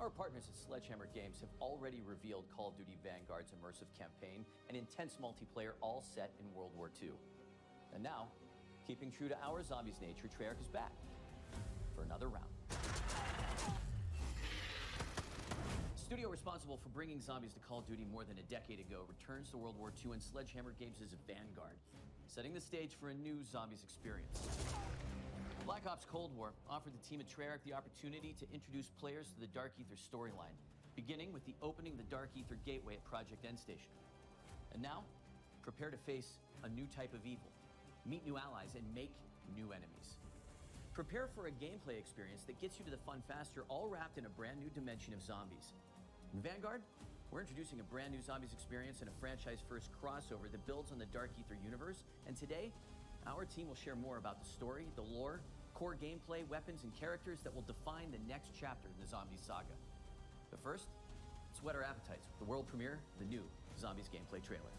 Our partners at Sledgehammer Games have already revealed Call of Duty Vanguard's immersive campaign and intense multiplayer, all set in World War II. And now, keeping true to our zombies nature, Treyarch is back for another round. Studio responsible for bringing zombies to Call of Duty more than a decade ago returns to World War II and Sledgehammer Games' Vanguard, setting the stage for a new zombies experience. Black Ops Cold War offered the team at Treyarch the opportunity to introduce players to the Dark Aether storyline, beginning with the opening of the Dark Aether Gateway at Project End Station. And now, prepare to face a new type of evil, meet new allies, and make new enemies. Prepare for a gameplay experience that gets you to the fun faster, all wrapped in a brand new dimension of zombies. In Vanguard, we're introducing a brand new zombies experience and a franchise-first crossover that builds on the Dark Aether universe. And today, our team will share more about the story, the lore, core gameplay, weapons, and characters that will define the next chapter in the Zombies saga. But first, let's whet our appetites with the world premiere of the new Zombies gameplay trailer.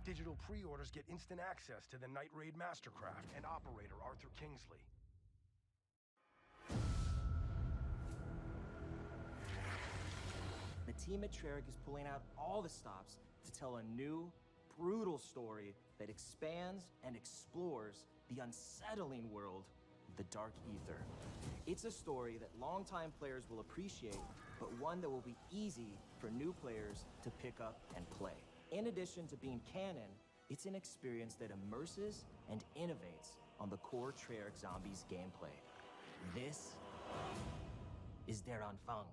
Digital pre-orders get instant access to the Night Raid Mastercraft and operator Arthur Kingsley. The team at Treyarch is pulling out all the stops to tell a new, brutal story that expands and explores the unsettling world of the Dark Aether. It's a story that longtime players will appreciate, but one that will be easy for new players to pick up and play. In addition to being canon, it's an experience that immerses and innovates on the core Treyarch Zombies gameplay. This is Der Anfang.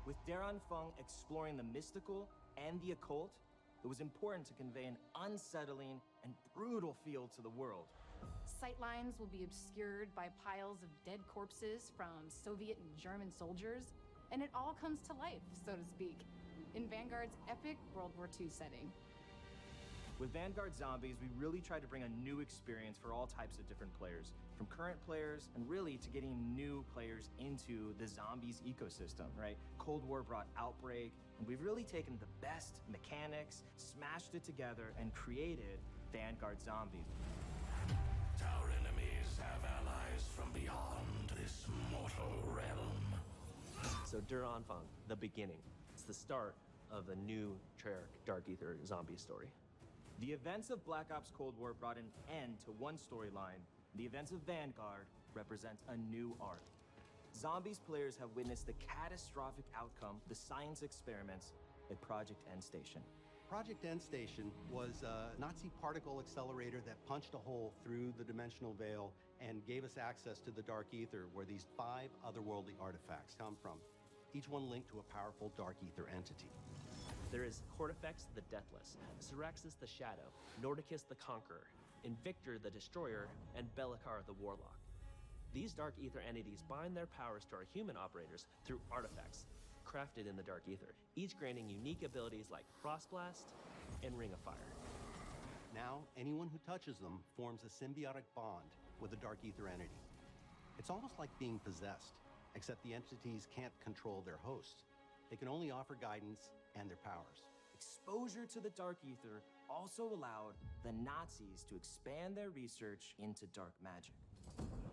With Der Anfang exploring the mystical and the occult, it was important to convey an unsettling and brutal feel to the world. Sightlines will be obscured by piles of dead corpses from Soviet and German soldiers, and it all comes to life, so to speak, in Vanguard's epic World War II setting. With Vanguard Zombies, we really tried to bring a new experience for all types of different players, from current players and really to getting new players into the Zombies ecosystem, right? Cold War brought Outbreak, and we've really taken the best mechanics, smashed it together, and created Vanguard Zombies. Our enemies have allies from beyond this mortal realm. So Der Anfang, the beginning. It's the start of a new Treyarch Dark Aether zombie story. The events of Black Ops Cold War brought an end to one storyline. The events of Vanguard represent a new arc. Zombies players have witnessed the catastrophic outcome of the science experiments at Project End Station. Project End Station was a Nazi particle accelerator that punched a hole through the dimensional veil and gave us access to the dark ether, where these 5 otherworldly artifacts come from, each one linked to a powerful dark ether entity. There is Cortifex the Deathless, Syraxis the Shadow, Nordicus the Conqueror, Invictor the Destroyer, and Bellicar the Warlock. These dark ether entities bind their powers to our human operators through artifacts crafted in the dark ether, each granting unique abilities like Frostblast and Ring of Fire. Now, anyone who touches them forms a symbiotic bond with a dark ether entity. It's almost like being possessed, except the entities can't control their host. They can only offer guidance and their powers. Exposure to the dark ether also allowed the Nazis to expand their research into dark magic.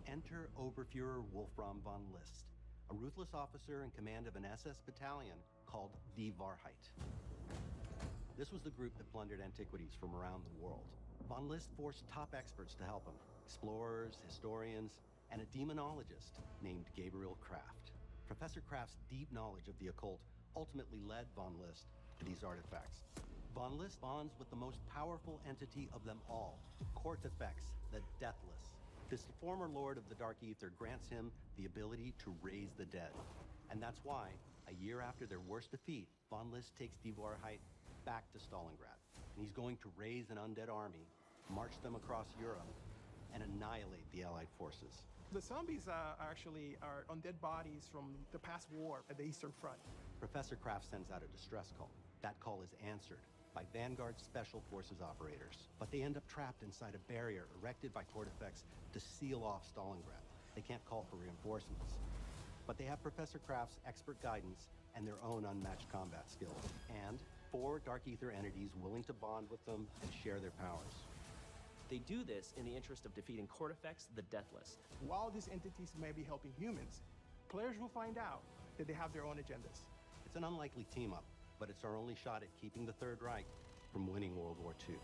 Enter Oberfuhrer Wolfram von List, a ruthless officer in command of an SS battalion called Die Wahrheit. This was the group that plundered antiquities from around the world. Von List forced top experts to help him, explorers, historians, and a demonologist named Gabriel Kraft. Professor Kraft's deep knowledge of the occult ultimately led von List to these artifacts. Von List bonds with the most powerful entity of them all, Cortifex the Deathless. This former lord of the dark ether grants him the ability to raise the dead. And that's why, a year after their worst defeat, von List takes Die Wahrheit back to Stalingrad. And he's going to raise an undead army, march them across Europe, and annihilate the Allied forces. The zombies actually are undead bodies from the past war at the Eastern Front. Professor Kraft sends out a distress call. That call is answered by Vanguard Special Forces operators. But they end up trapped inside a barrier erected by Cortifex to seal off Stalingrad. They can't call for reinforcements. But they have Professor Kraft's expert guidance and their own unmatched combat skills. And 4 dark ether entities willing to bond with them and share their powers. They do this in the interest of defeating Cortifex the Deathless. While these entities may be helping humans, players will find out that they have their own agendas. It's an unlikely team-up, but it's our only shot at keeping the Third Reich from winning World War II.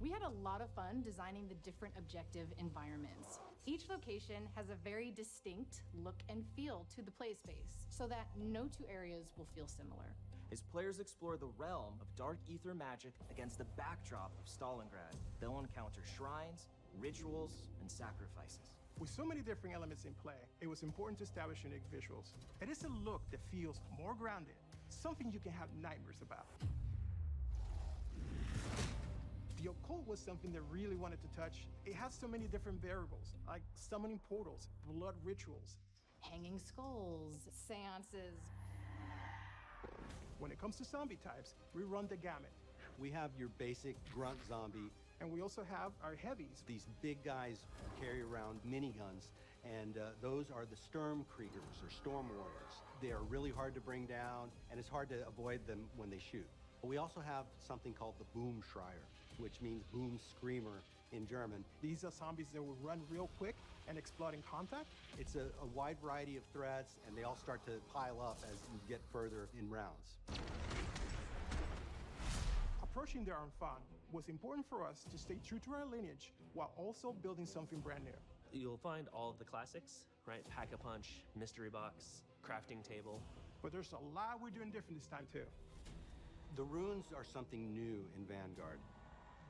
We had a lot of fun designing the different objective environments. Each location has a very distinct look and feel to the play space, so that no 2 areas will feel similar. As players explore the realm of dark ether magic against the backdrop of Stalingrad, they'll encounter shrines, rituals, and sacrifices. With so many different elements in play, it was important to establish unique visuals. It is a look that feels more grounded, something you can have nightmares about. The occult was something that really wanted to touch. It has so many different variables, like summoning portals, blood rituals, Hanging skulls, seances. When it comes to zombie types, we run the gamut. We have your basic grunt zombie. And we also have our heavies. These big guys carry around miniguns, and those are the Sturmkriegers, or Storm Warriors. They are really hard to bring down, and it's hard to avoid them when they shoot. But we also have something called the Boomschreier, which means boom screamer in German. These are zombies that will run real quick and explode in contact. It's a wide variety of threats, and they all start to pile up as you get further in rounds. Approaching their own fun was important for us to stay true to our lineage while also building something brand new. You'll find all of the classics, right? Pack-a-punch, mystery box, crafting table. But there's a lot we're doing different this time too. The runes are something new in Vanguard.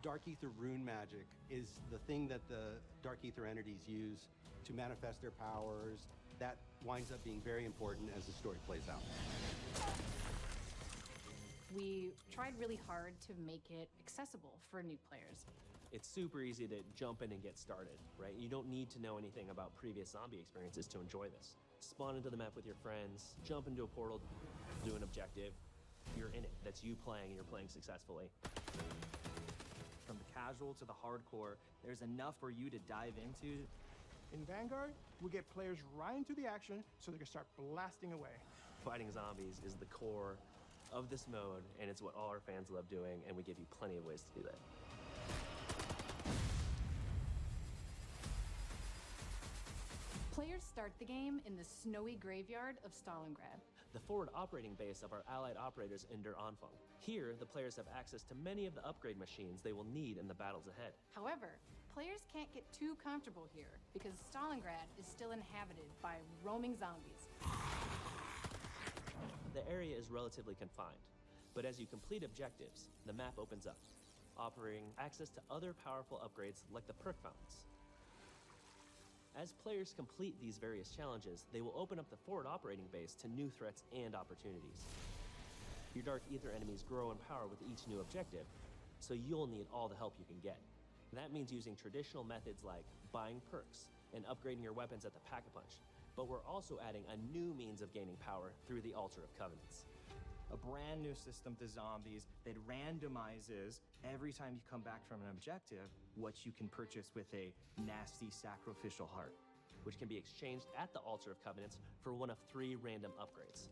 Dark Ether rune magic is the thing that the Dark Ether entities use to manifest their powers. That winds up being very important as the story plays out. We tried really hard to make it accessible for new players. It's super easy to jump in and get started, right? You don't need to know anything about previous zombie experiences to enjoy this. Spawn into the map with your friends, jump into a portal, do an objective. You're in it. That's you playing, and you're playing successfully. From the casual to the hardcore, there's enough for you to dive into. In Vanguard, we get players right into the action so they can start blasting away. Fighting zombies is the core of this mode, and it's what all our fans love doing, and we give you plenty of ways to do that. Players start the game in the snowy graveyard of Stalingrad. The forward operating base of our allied operators in Der Anfang. Here, the players have access to many of the upgrade machines they will need in the battles ahead. However, players can't get too comfortable here because Stalingrad is still inhabited by roaming zombies. The area is relatively confined, but as you complete objectives, the map opens up, offering access to other powerful upgrades like the perk fountains. As players complete these various challenges, they will open up the forward operating base to new threats and opportunities. Your Dark Ether enemies grow in power with each new objective, so you'll need all the help you can get. That means using traditional methods like buying perks and upgrading your weapons at the Pack-a-Punch, but we're also adding a new means of gaining power through the Altar of Covenants. A brand new system to zombies that randomizes every time you come back from an objective what you can purchase with a nasty sacrificial heart. Which can be exchanged at the Altar of Covenants for one of 3 random upgrades.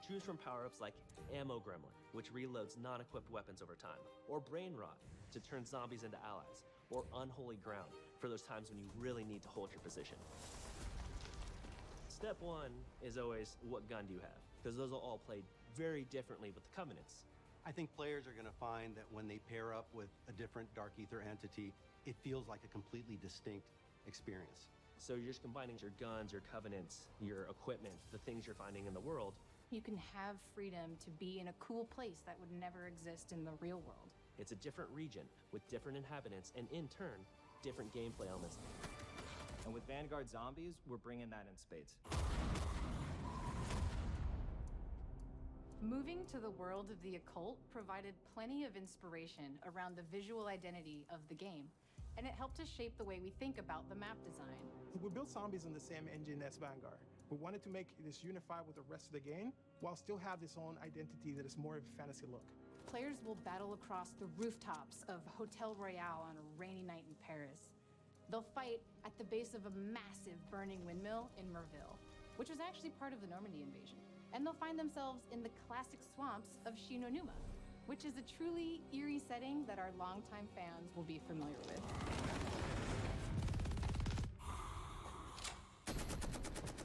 Choose from power-ups like Ammo Gremlin, which reloads non-equipped weapons over time, or Brain Rot to turn zombies into allies, or Unholy Ground for those times when you really need to hold your position. Step 1 is always, what gun do you have? Because those will all play very differently with the Covenants. I think players are going to find that when they pair up with a different Dark Ether entity, it feels like a completely distinct experience. So you're just combining your guns, your Covenants, your equipment, the things you're finding in the world. You can have freedom to be in a cool place that would never exist in the real world. It's a different region with different inhabitants and, in turn, different gameplay elements. And with Vanguard Zombies, we're bringing that in spades. Moving to the world of the occult provided plenty of inspiration around the visual identity of the game, and it helped us shape the way we think about the map design. We built Zombies on the same engine as Vanguard. We wanted to make this unified with the rest of the game, while still have its own identity that is more of a fantasy look. Players will battle across the rooftops of Hotel Royale on a rainy night in Paris. They'll fight at the base of a massive burning windmill in Merville, which was actually part of the Normandy invasion. And they'll find themselves in the classic swamps of Shinonuma, which is a truly eerie setting that our longtime fans will be familiar with.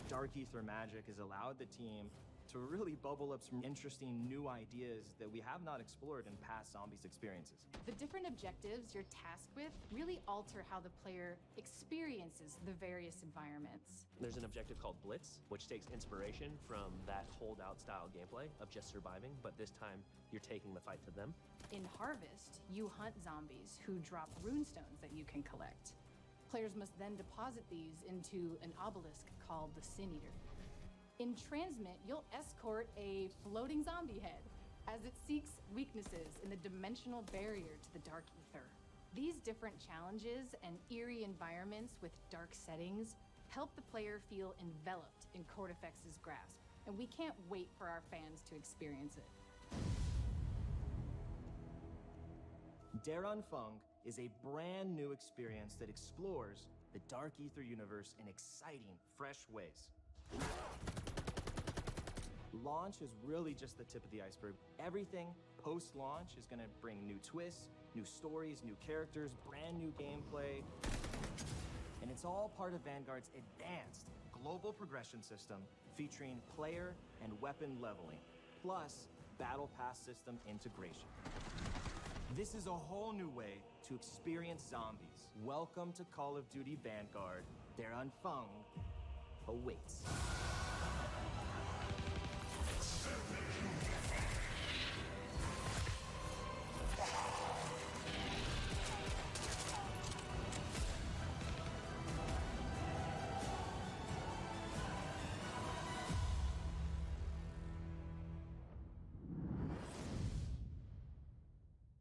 Dark Ether magic has allowed the team to really bubble up some interesting new ideas that we have not explored in past Zombies experiences. The different objectives you're tasked with really alter how the player experiences the various environments. There's an objective called Blitz, which takes inspiration from that holdout style gameplay of just surviving, but this time you're taking the fight to them. In Harvest, you hunt zombies who drop runestones that you can collect. Players must then deposit these into an obelisk called the Sin Eater. In Transmit, you'll escort a floating zombie head as it seeks weaknesses in the dimensional barrier to the Dark Ether. These different challenges and eerie environments with dark settings help the player feel enveloped in Cortifex's grasp, and we can't wait for our fans to experience it. Daran Fung is a brand new experience that explores the Dark Ether universe in exciting, fresh ways. Launch is really just the tip of the iceberg. Everything post-launch is going to bring new twists, new stories, new characters, brand new gameplay. And it's all part of Vanguard's advanced global progression system featuring player and weapon leveling, plus Battle Pass system integration. This is a whole new way to experience zombies. Welcome to Call of Duty Vanguard. Daran Fung awaits.